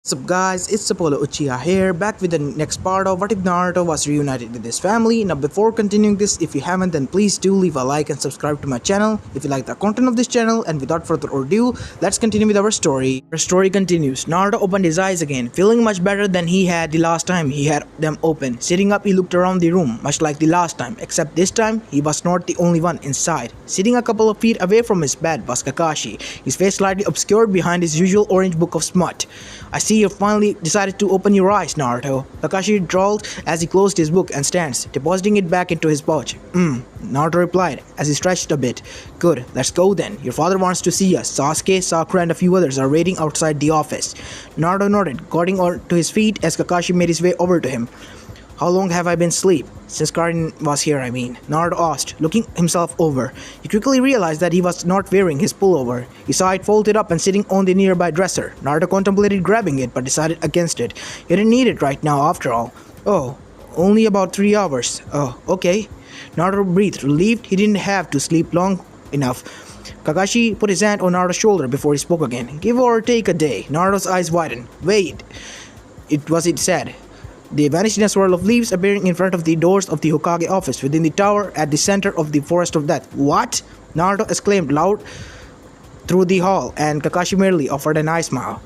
What's up guys, it's Apollo Uchiha here, back with the next part of What If Naruto Was Reunited with his family. Now before continuing this, if you haven't then please do leave a like and subscribe to my channel if you like the content of this channel, and without further ado, let's continue with our story. Our story continues. Naruto opened his eyes again, feeling much better than he had the last time he had them open. Sitting up, he looked around the room, much like the last time, except this time, he was not the only one inside. Sitting a couple of feet away from his bed was Kakashi, his face slightly obscured behind his usual orange book of smut. I see you finally decided to open your eyes, Naruto. Kakashi drawled as he closed his book and stance, depositing it back into his pouch. Naruto replied as he stretched a bit. Good, let's go then. Your father wants to see us. Sasuke, Sakura and a few others are waiting outside the office. Naruto nodded, getting to his feet as Kakashi made his way over to him. How long have I been asleep? Since Karin was here, I mean, Naruto asked, looking himself over. He quickly realized that he was not wearing his pullover. He saw it folded up and sitting on the nearby dresser. Naruto contemplated grabbing it but decided against it. He didn't need it right now after all. Oh, only about 3 hours. Oh, okay. Naruto breathed, relieved he didn't have to sleep long enough. Kakashi put his hand on Naruto's shoulder before he spoke again. Give or take a day. Naruto's eyes widened. Wait. It said. They vanished in a swirl of leaves, appearing in front of the doors of the Hokage office within the tower at the center of the Forest of Death. What? Naruto exclaimed loud through the hall, and Kakashi merely offered an eye smile.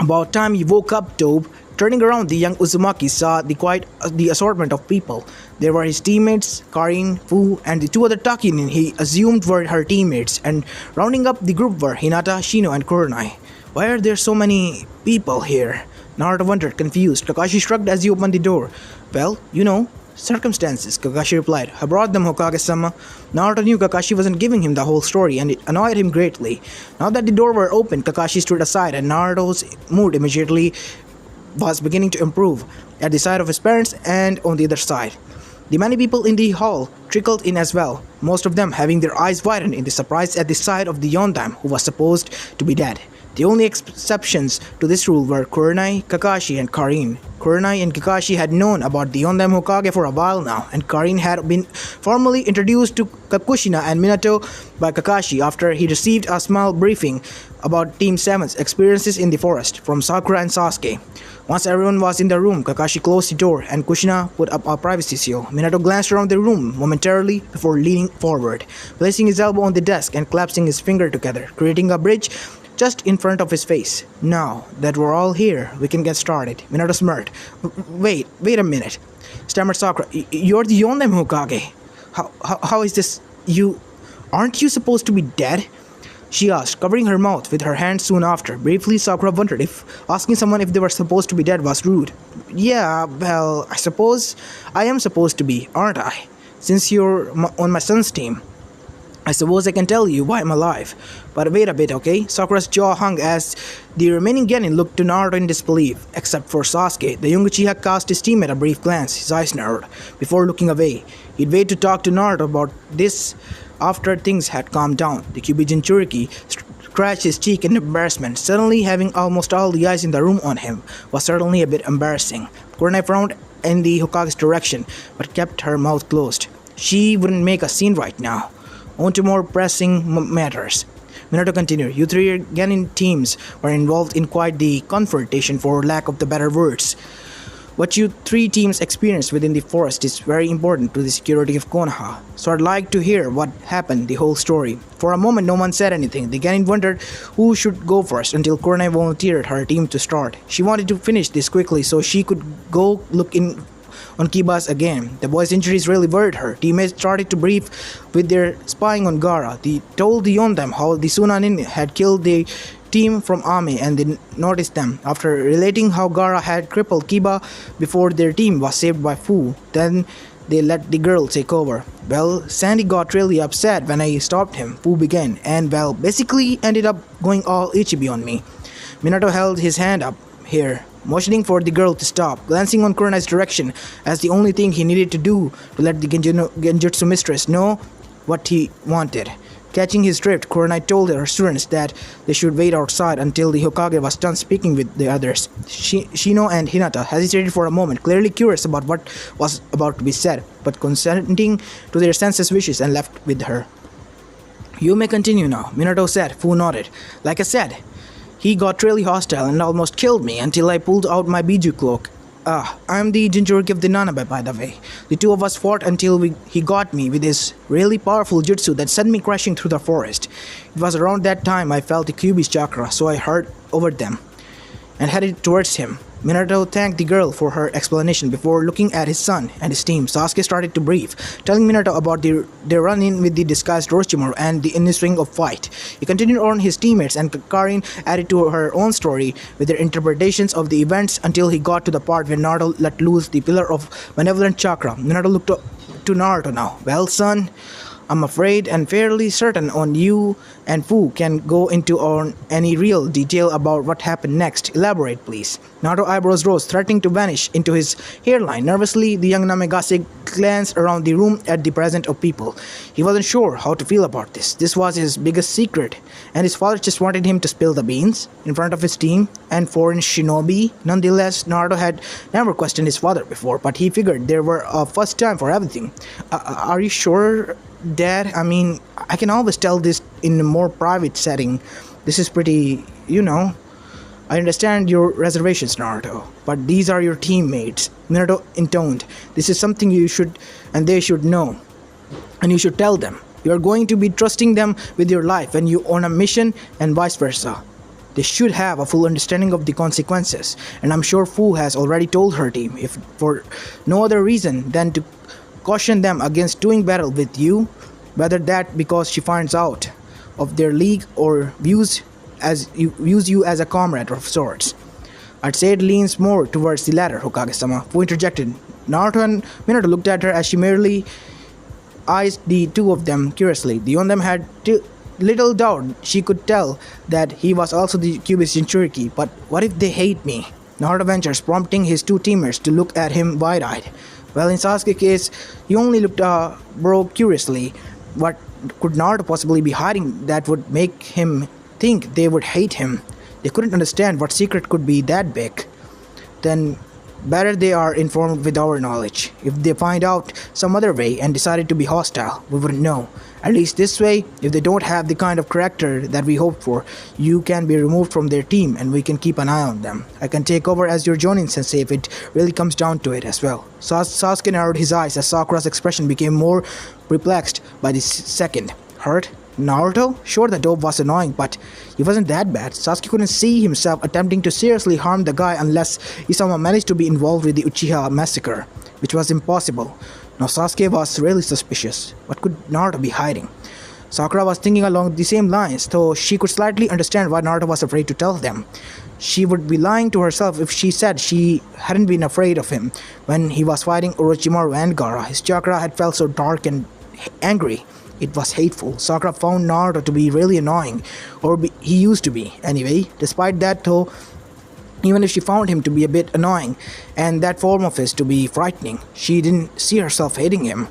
About time you woke up, Dope. Turning around, the young Uzumaki saw the assortment of people. There were his teammates, Karin, Fu, and the two other Takinin he assumed were her teammates, and rounding up the group were Hinata, Shino, and Kurenai. Why are there so many people here? Naruto wondered, confused. Kakashi shrugged as he opened the door. Well, you know, circumstances, Kakashi replied. I brought them, Hokage-sama. Naruto knew Kakashi wasn't giving him the whole story, and it annoyed him greatly. Now that the door were open, Kakashi stood aside, and Naruto's mood immediately was beginning to improve, at the side of his parents and on the other side. The many people in the hall trickled in as well, most of them having their eyes widened in the surprise at the sight of the Yondam, who was supposed to be dead. The only exceptions to this rule were Kurenai, Kakashi, and Karin. Kurenai and Kakashi had known about the Yondam Hokage for a while now, and Karin had been formally introduced to Kushina and Minato by Kakashi after he received a small briefing about Team 7's experiences in the forest from Sakura and Sasuke. Once everyone was in the room, Kakashi closed the door and Kushina put up a privacy seal. Minato glanced around the room momentarily before leaning forward, placing his elbow on the desk and clasping his finger together, creating a bridge just in front of his face. Now that we're all here, we can get started. Minato smirked. Wait a minute, stammered Sakura. You're the Yondam Hokage. How is this? Aren't you supposed to be dead? She asked, covering her mouth with her hand soon after. Briefly, Sakura wondered if asking someone if they were supposed to be dead was rude. Yeah, well, I suppose I am supposed to be, aren't I? Since you're on my son's team. I suppose I can tell you why I'm alive. But wait a bit, okay? Sakura's jaw hung as the remaining genin looked to Naruto in disbelief. Except for Sasuke, the young Uchiha cast his teammate a brief glance, his eyes narrowed, before looking away. He'd wait to talk to Naruto about this after things had calmed down. The Kyuubi Jinchuriki scratched his cheek in embarrassment. Suddenly having almost all the eyes in the room on him was certainly a bit embarrassing. Kurenai frowned in the Hokage's direction, but kept her mouth closed. She wouldn't make a scene right now. On to more pressing matters. Minato continued. You three Genin teams were involved in quite the confrontation, for lack of the better words. What you three teams experienced within the forest is very important to the security of Konoha, so I'd like to hear what happened, the whole story. For a moment no one said anything. The Genin wondered who should go first until Kurenai volunteered her team to start. She wanted to finish this quickly so she could go look in on Kiba's again. The boy's injuries really worried her. Teammates started to brief with their spying on Gaara. They told the Yondam how the Sunanin had killed the team from Ame, and they noticed them. After relating how Gaara had crippled Kiba before their team was saved by Fu, then they let the girl take over. Well, Sandy got really upset when I stopped him, Fu began, and well, basically ended up going all Ichibi on me. Minato held his hand up here, motioning for the girl to stop, glancing on Kurenai's direction as the only thing he needed to do to let the Genjutsu mistress know what he wanted. Catching his drift, Kurenai told her students that they should wait outside until the Hokage was done speaking with the others. Shino and Hinata hesitated for a moment, clearly curious about what was about to be said, but consenting to their senses' wishes and left with her. You may continue now, Minato said. Fu nodded. Like I said, He got really hostile and almost killed me until I pulled out my Biju cloak. I'm the Jinchuriki of the Nanabe, by the way. The two of us fought until he got me with his really powerful jutsu that sent me crashing through the forest. It was around that time I felt the Kyuubi's chakra, so I hurried over them and headed towards him. Minato thanked the girl for her explanation before looking at his son and his team. Sasuke started to brief, telling Minato about their run-in with the disguised Orochimaru and the ensuing of fight. He continued on his teammates, and Karin added to her own story with their interpretations of the events until he got to the part where Naruto let loose the pillar of malevolent chakra. Minato looked to Naruto now. Well, son, I'm afraid and fairly certain on you and Fu can go into on any real detail about what happened next. Elaborate, please. Naruto's eyebrows rose, threatening to vanish into his hairline. Nervously, the young Namegase glanced around the room at the presence of people. He wasn't sure how to feel about this. This was his biggest secret, and his father just wanted him to spill the beans in front of his team and foreign shinobi. Nonetheless, Naruto had never questioned his father before, but he figured there were a first time for everything. Are you sure, Dad? I mean, I can always tell this in a more private setting. This is pretty, I understand your reservations, Naruto, but these are your teammates. Minato intoned. This is something you should and they should know. And you should tell them. You are going to be trusting them with your life when you on a mission and vice versa. They should have a full understanding of the consequences, and I'm sure Fu has already told her team, if for no other reason than to caution them against doing battle with you, whether that because she finds out of their league or views you as a comrade of sorts. I'd say it leans more towards the latter, Hokage-sama. Fu interjected. Naruto and Minato looked at her as she merely eyed the two of them curiously. The one of them had little doubt she could tell that he was also the Kyuubi's Jinchuriki. But what if they hate me? Naruto ventures, prompting his two teammates to look at him wide-eyed. Well, in Sasuke's case, he only looked bro curiously. What could Naruto possibly be hiding that would make him think they would hate him? They couldn't understand what secret could be that big. Then better they are informed with our knowledge. If they find out some other way and decided to be hostile, we wouldn't know. At least this way, if they don't have the kind of character that we hoped for, you can be removed from their team and we can keep an eye on them. I can take over as your Jonin sensei if it really comes down to it as well. Sasuke narrowed his eyes as Sakura's expression became more perplexed by the second. Hurt? Naruto? Sure, the dope was annoying, but he wasn't that bad. Sasuke couldn't see himself attempting to seriously harm the guy unless he somehow managed to be involved with the Uchiha massacre, which was impossible. Now Sasuke was really suspicious. What could Naruto be hiding? Sakura was thinking along the same lines, though she could slightly understand why Naruto was afraid to tell them. She would be lying to herself if she said she hadn't been afraid of him. When he was fighting Orochimaru and Gaara, his chakra had felt so dark and angry. It was hateful. Sakura found Naruto to be really annoying, he used to be. Anyway, despite that though, even if she found him to be a bit annoying, and that form of his to be frightening, she didn't see herself hating him.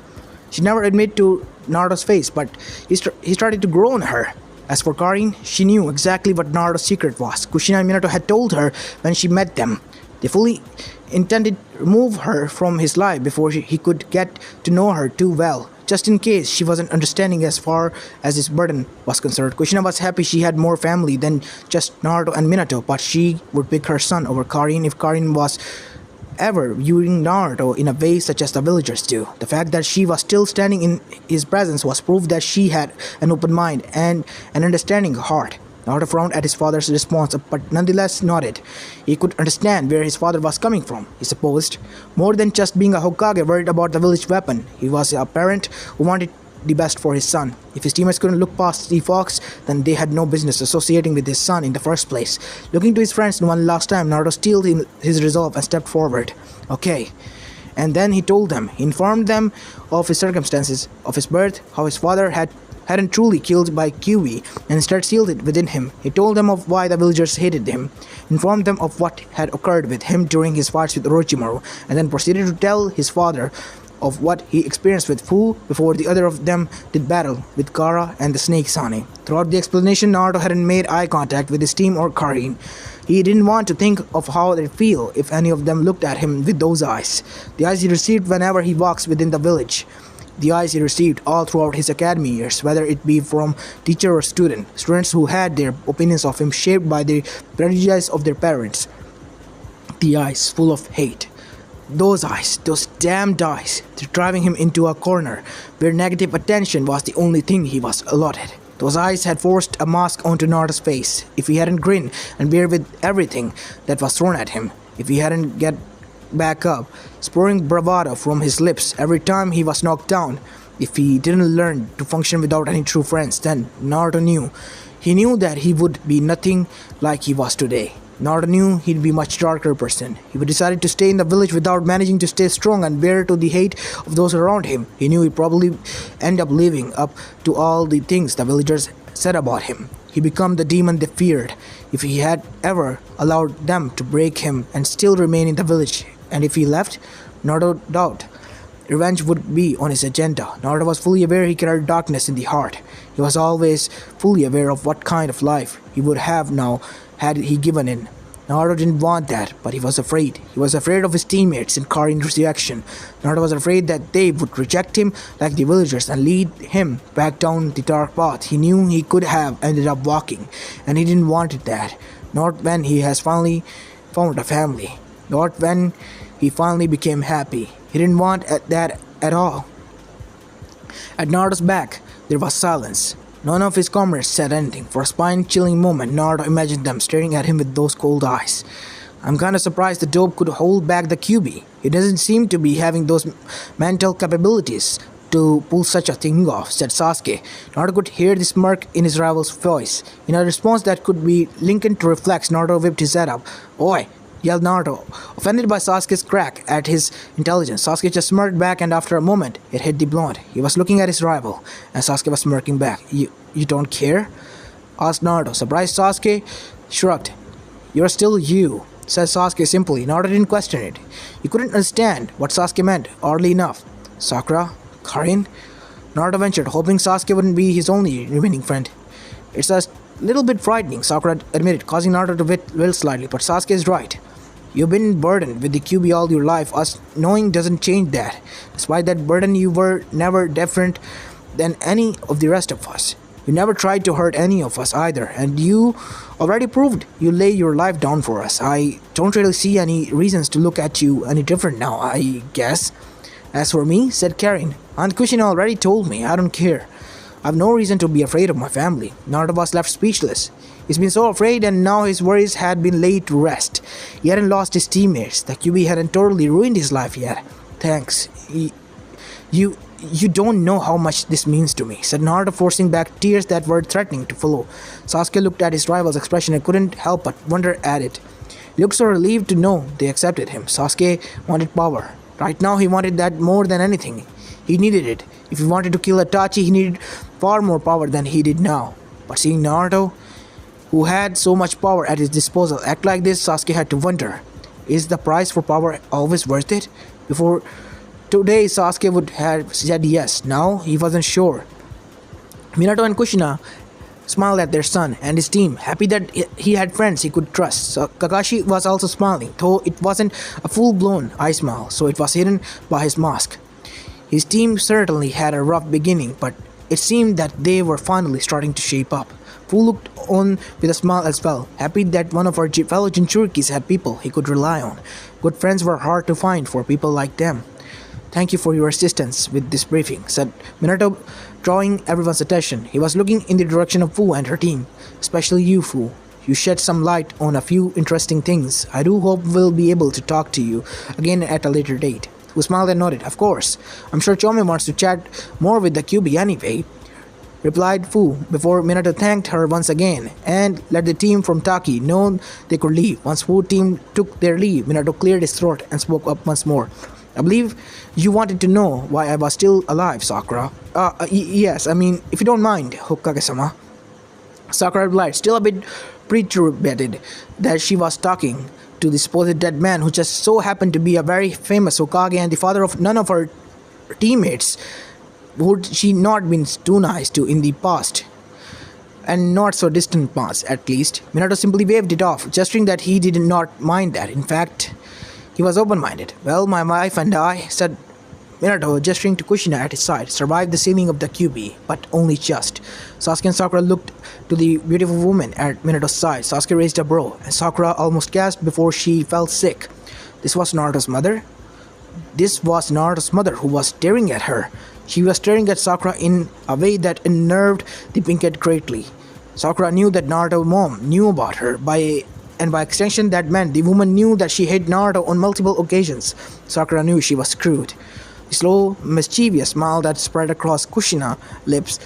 She never admitted to Naruto's face, but he started to grow on her. As for Karin, she knew exactly what Naruto's secret was. Kushina and Minato had told her when she met them. They fully intended to remove her from his life before he could get to know her too well, just in case she wasn't understanding as far as his burden was concerned. Kushina was happy she had more family than just Naruto and Minato, but she would pick her son over Karin if Karin was ever viewing Naruto in a way such as the villagers do. The fact that she was still standing in his presence was proof that she had an open mind and an understanding heart. Naruto frowned at his father's response, but nonetheless nodded. He could understand where his father was coming from, he supposed. More than just being a Hokage worried about the village weapon, he was a parent who wanted the best for his son. If his teammates couldn't look past the fox, then they had no business associating with his son in the first place. Looking to his friends one last time, Naruto steeled his resolve and stepped forward. Okay. And then he told them. He informed them of his circumstances, of his birth, how his father hadn't truly killed by Kyuubi and instead sealed it within him. He told them of why the villagers hated him, informed them of what had occurred with him during his fights with Orochimaru, and then proceeded to tell his father of what he experienced with Fu before the other of them did battle with Gaara and the Snake Sane. Throughout the explanation, Naruto hadn't made eye contact with his team or Karin. He didn't want to think of how they'd feel if any of them looked at him with those eyes, the eyes he received whenever he walks within the village. the eyes he received all throughout his academy years, whether it be from teacher or student, students who had their opinions of him shaped by the prejudice of their parents. The eyes full of hate. Those eyes, those damned eyes, they're driving him into a corner where negative attention was the only thing he was allotted. Those eyes had forced a mask onto Naruto's face. If he hadn't grinned and bear with everything that was thrown at him, if he hadn't get back up, spurring bravado from his lips every time he was knocked down, if he didn't learn to function without any true friends, then Naruto knew. He knew that he would be nothing like he was today. Naruto knew he'd be a much darker person. He would decided to stay in the village without managing to stay strong and bear to the hate of those around him. He knew he'd probably end up living up to all the things the villagers said about him. He became the demon they feared. If he had ever allowed them to break him and still remain in the village, and if he left, no doubt, revenge would be on his agenda. Naruto was fully aware he carried darkness in the heart. He was always fully aware of what kind of life he would have now had he given in. Naruto didn't want that, but he was afraid. He was afraid of his teammates and Karin's reaction. Naruto was afraid that they would reject him like the villagers and lead him back down the dark path he knew he could have ended up walking, and he didn't want that. Not when he has finally found a family. Not when he finally became happy. He didn't want that at all. At Naruto's back, there was silence. None of his comrades said anything. For a spine-chilling moment, Naruto imagined them staring at him with those cold eyes. I'm kinda surprised the dope could hold back the QB. He doesn't seem to be having those mental capabilities to pull such a thing off, said Sasuke. Naruto could hear the smirk in his rival's voice. In a response that could be likened to reflex, Naruto whipped his head up. Oi! Yelled Naruto, offended by Sasuke's crack at his intelligence. Sasuke just smirked back, and after a moment, it hit the blonde. He was looking at his rival, and Sasuke was smirking back. You don't care? Asked Naruto. Surprised Sasuke shrugged. You're still you, said Sasuke simply. Naruto didn't question it. He couldn't understand what Sasuke meant, oddly enough. Sakura? Karin? Naruto ventured, hoping Sasuke wouldn't be his only remaining friend. It's a little bit frightening, Sakura admitted, causing Naruto to wilt slightly, but Sasuke is right. You've been burdened with the QB all your life. Us knowing doesn't change that. Despite that burden, you were never different than any of the rest of us. You never tried to hurt any of us either, and you already proved you lay your life down for us. I don't really see any reasons to look at you any different now, I guess. As for me, said Karin, Aunt Kushina already told me. I don't care. I have no reason to be afraid of my family. Naruto was left speechless. He's been so afraid, and now his worries had been laid to rest. He hadn't lost his teammates. The QB hadn't totally ruined his life yet. Thanks. You don't know how much this means to me, said Naruto, forcing back tears that were threatening to follow. Sasuke looked at his rival's expression and couldn't help but wonder at it. He looked so relieved to know they accepted him. Sasuke wanted power. Right now he wanted that more than anything. He needed it. If he wanted to kill Itachi, he needed far more power than he did now. But seeing Naruto, who had so much power at his disposal, act like this, Sasuke had to wonder, is the price for power always worth it? Before today, Sasuke would have said yes. Now, he wasn't sure. Minato and Kushina smiled at their son and his team, happy that he had friends he could trust. So Kakashi was also smiling, though it wasn't a full-blown eye smile, so it was hidden by his mask. His team certainly had a rough beginning, but it seemed that they were finally starting to shape up. Fu looked on with a smile as well, happy that one of our fellow Jinchurikis had people he could rely on. Good friends were hard to find for people like them. Thank you for your assistance with this briefing, said Minato, drawing everyone's attention. He was looking in the direction of Fu and her team. Especially you, Fu. You shed some light on a few interesting things. I do hope we'll be able to talk to you again at a later date. Fu smiled and nodded. Of course. I'm sure Chome wants to chat more with the QB anyway, replied Fu, before Minato thanked her once again and let the team from Taki know they could leave. Once Fu team took their leave, Minato cleared his throat and spoke up once more. I believe you wanted to know why I was still alive, Sakura. Yes, I mean, if you don't mind, Hokage-sama. Sakura replied, still a bit perturbed that she was talking to the supposed dead man who just so happened to be a very famous Hokage and the father of none of her teammates. Would she not been too nice to in the past? And not so distant past, at least. Minato simply waved it off, gesturing that he did not mind that. In fact, he was open-minded. Well, my wife and I, said Minato, gesturing to Kushina at his side, survived the sealing of the QB, but only just. Sasuke and Sakura looked to the beautiful woman at Minato's side. Sasuke raised a brow, and Sakura almost gasped before she felt sick. This was Naruto's mother? This was Naruto's mother who was staring at her. She was staring at Sakura in a way that unnerved the pinkhead greatly. Sakura knew that Naruto's mom knew about her, and by extension that meant the woman knew that she hated Naruto on multiple occasions. Sakura knew she was screwed. The slow, mischievous smile that spread across Kushina's lips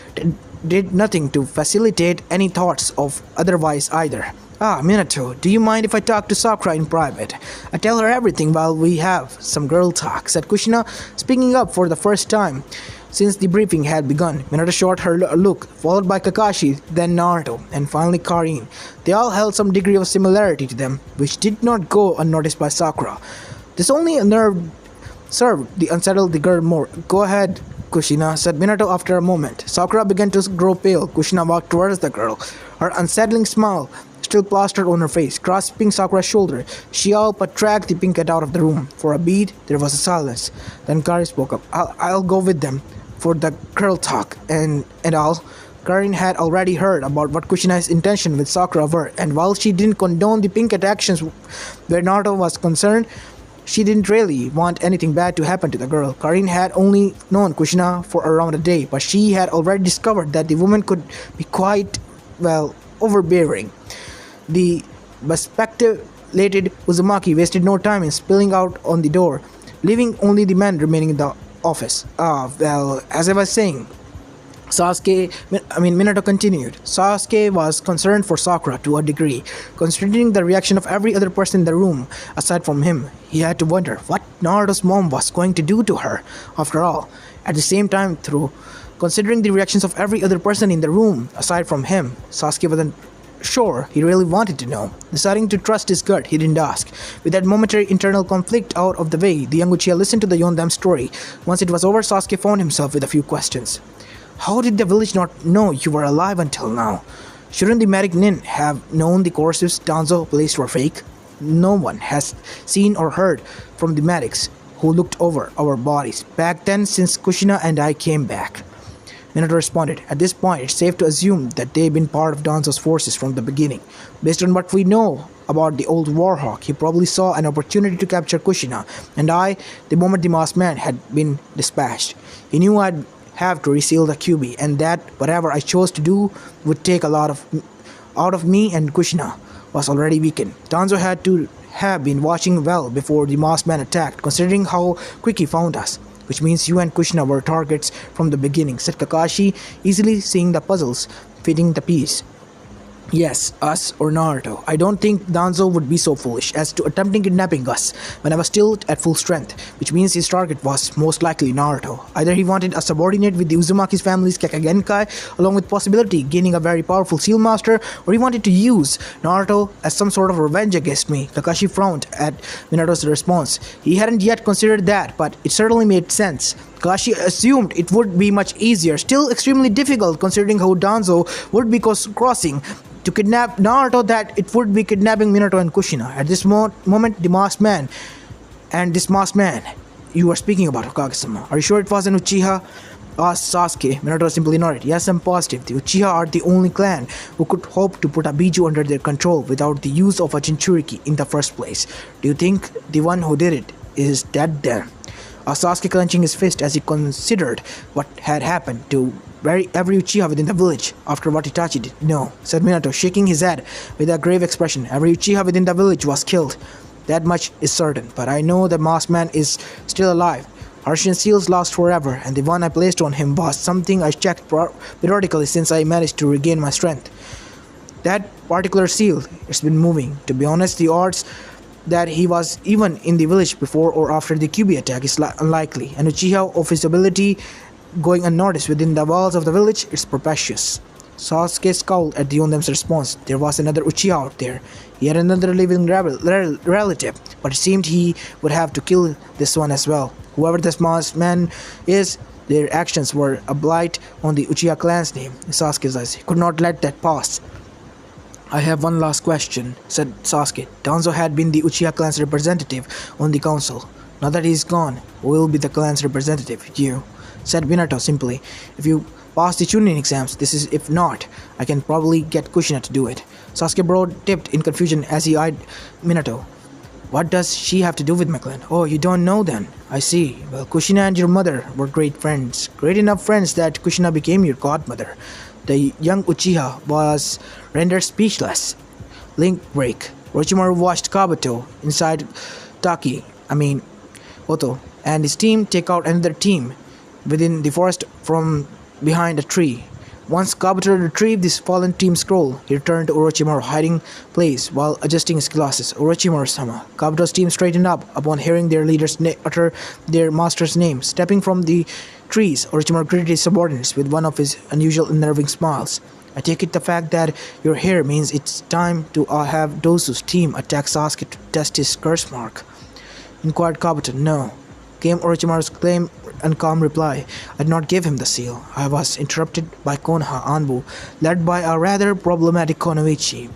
did nothing to facilitate any thoughts of otherwise either. Ah, Minato, do you mind if I talk to Sakura in private? I tell her everything while we have some girl talk, said Kushina, speaking up for the first time since the briefing had begun. Minato shot her a look, followed by Kakashi, then Naruto, and finally Karin. They all held some degree of similarity to them, which did not go unnoticed by Sakura. This only served to unsettle the girl more. Go ahead, Kushina, said Minato after a moment. Sakura began to grow pale. Kushina walked towards the girl, her unsettling smile still plastered on her face. Grasping Sakura's shoulder, she all but dragged the pinkhead out of the room. For a beat, there was a silence. Then Karin spoke up. I'll go with them for the girl talk and all. Karin had already heard about what Kushina's intention with Sakura were, and while she didn't condone the pinkhead actions where Naruto was concerned, she didn't really want anything bad to happen to the girl. Karin had only known Kushina for around a day, but she had already discovered that the woman could be quite overbearing. The bespectacled Uzumaki wasted no time in spilling out on the door, leaving only the men remaining in the office. As I was saying, Minato continued. Sasuke was concerned for Sakura to a degree. Considering the reaction of every other person in the room, aside from him, he had to wonder what Naruto's mom was going to do to her. After all, at the same time, considering the reactions of every other person in the room, aside from him, Sasuke wasn't sure he really wanted to know. Deciding to trust his gut, he didn't ask. With that momentary internal conflict out of the way, the young Uchiha listened to the Yonda's story. Once it was over, Sasuke found himself with a few questions. How did the village not know you were alive until now? Shouldn't the medic Nin have known the corpses Danzo placed were fake? No one has seen or heard from the medics who looked over our bodies back then since Kushina and I came back. Minato responded. At this point, it's safe to assume that they've been part of Danzo's forces from the beginning. Based on what we know about the old Warhawk, he probably saw an opportunity to capture Kushina and I the moment the masked man had been dispatched. He knew I'd have to reseal the QB, and that whatever I chose to do would take a lot out of me, and Kushina was already weakened. Danzo had to have been watching well before the masked man attacked, considering how quick he found us. Which means you and Kushina were targets from the beginning, said Kakashi, easily seeing the puzzles fitting the piece. Yes, us or Naruto. I don't think Danzo would be so foolish as to attempting kidnapping us when I was still at full strength, which means his target was most likely Naruto. Either he wanted a subordinate with the Uzumaki's family's Kakagenkai, along with possibility gaining a very powerful seal master, or he wanted to use Naruto as some sort of revenge against me. Kakashi frowned at Minato's response. He hadn't yet considered that, but it certainly made sense. Kakashi assumed it would be much easier, still extremely difficult considering how Danzo would be crossing to kidnap Naruto that it would be kidnapping Minato and Kushina. At this moment, the masked man, you were speaking about, Hokage-sama. Are you sure it was an Uchiha? Asked Sasuke. Minato simply nodded. Yes, I'm positive. The Uchiha are the only clan who could hope to put a Biju under their control without the use of a Jinchuriki in the first place. Do you think the one who did it is dead then? Sasuke clenching his fist as he considered what had happened to every Uchiha within the village after what Itachi did. No, said Minato, shaking his head with a grave expression. Every Uchiha within the village was killed. That much is certain, but I know the masked man is still alive. Harshian seals last forever, and the one I placed on him was something I checked periodically since I managed to regain my strength. That particular seal, it's been moving. To be honest, the odds that he was even in the village before or after the QB attack is unlikely. An Uchiha of his ability going unnoticed within the walls of the village is preposterous. Sasuke scowled at the Yondam's response. There was another Uchiha out there. He had another living relative, but it seemed he would have to kill this one as well. Whoever this masked man is, their actions were a blight on the Uchiha clan's name. Sasuke's eyes. He could not let that pass. I have one last question, said Sasuke. Danzo had been the Uchiha clan's representative on the council. Now that he's gone, who will be the clan's representative? You, said Minato simply. If you pass the tuning exams, this is if not, I can probably get Kushina to do it. Sasuke bro tipped in confusion as he eyed Minato. What does she have to do with my clan? Oh, you don't know then. I see. Well, Kushina and your mother were great friends. Great enough friends that Kushina became your godmother. The young Uchiha was rendered speechless. Link break. Orochimaru watched Kabuto inside Oto, and his team take out another team within the forest from behind a tree. Once Kabuto retrieved this fallen team scroll, he returned to Orochimaru's hiding place while adjusting his glasses. Orochimaru-sama. Kabuto's team straightened up upon hearing their leaders utter their master's name. Stepping from the trees, Orochimaru greeted his subordinates with one of his unusual unnerving smiles. I take it the fact that you're here means it's time to have Dosu's team attack Sasuke to test his curse mark, inquired Kabuto. No, came Orochimaru's claim and calm reply. I did not give him the seal. I was interrupted by Konoha Anbu, led by a rather problematic Konoichi.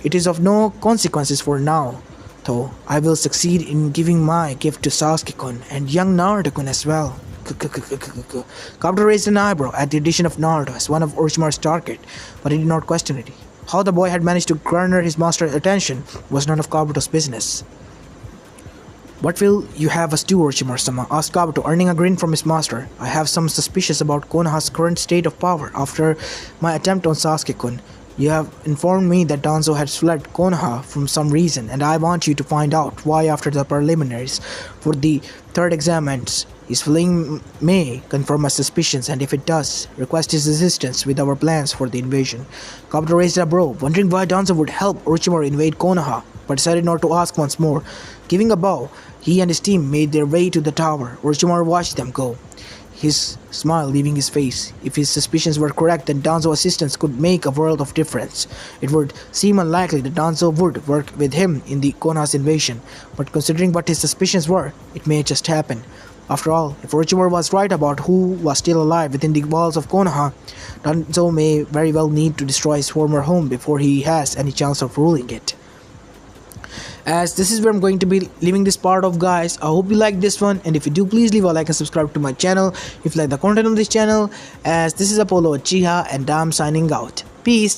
It is of no consequences for now, though I will succeed in giving my gift to Sasuke-kun and young Naruto-kun as well. Kabuto raised an eyebrow at the addition of Naruto as one of Orochimaru's target, but he did not question it. How the boy had managed to garner his master's attention was none of Kabuto's business. What will you have us do, Orochimaru-sama? Asked Kabuto, earning a grin from his master. I have some suspicions about Konoha's current state of power after my attempt on Sasuke-kun. You have informed me that Danzo had fled Konoha for some reason, and I want you to find out why after the preliminaries for the third exam ends. His fleeing may confirm my suspicions, and if it does, request his assistance with our plans for the invasion. Kabuto raised a brow, wondering why Danzo would help Orochimaru invade Konoha, but decided not to ask once more. Giving a bow, he and his team made their way to the tower. Orochimaru watched them go, his smile leaving his face. If his suspicions were correct, then Danzo's assistance could make a world of difference. It would seem unlikely that Danzo would work with him in the Konoha's invasion, but considering what his suspicions were, it may just happen. After all, if Orochimaru was right about who was still alive within the walls of Konoha, Danzo may very well need to destroy his former home before he has any chance of ruling it. As this is where I'm going to be leaving this part of, guys. I hope you like this one, and if you do, please leave a like and subscribe to my channel if you like the content of this channel. As this is Apollo Uchiha, and I'm signing out. Peace.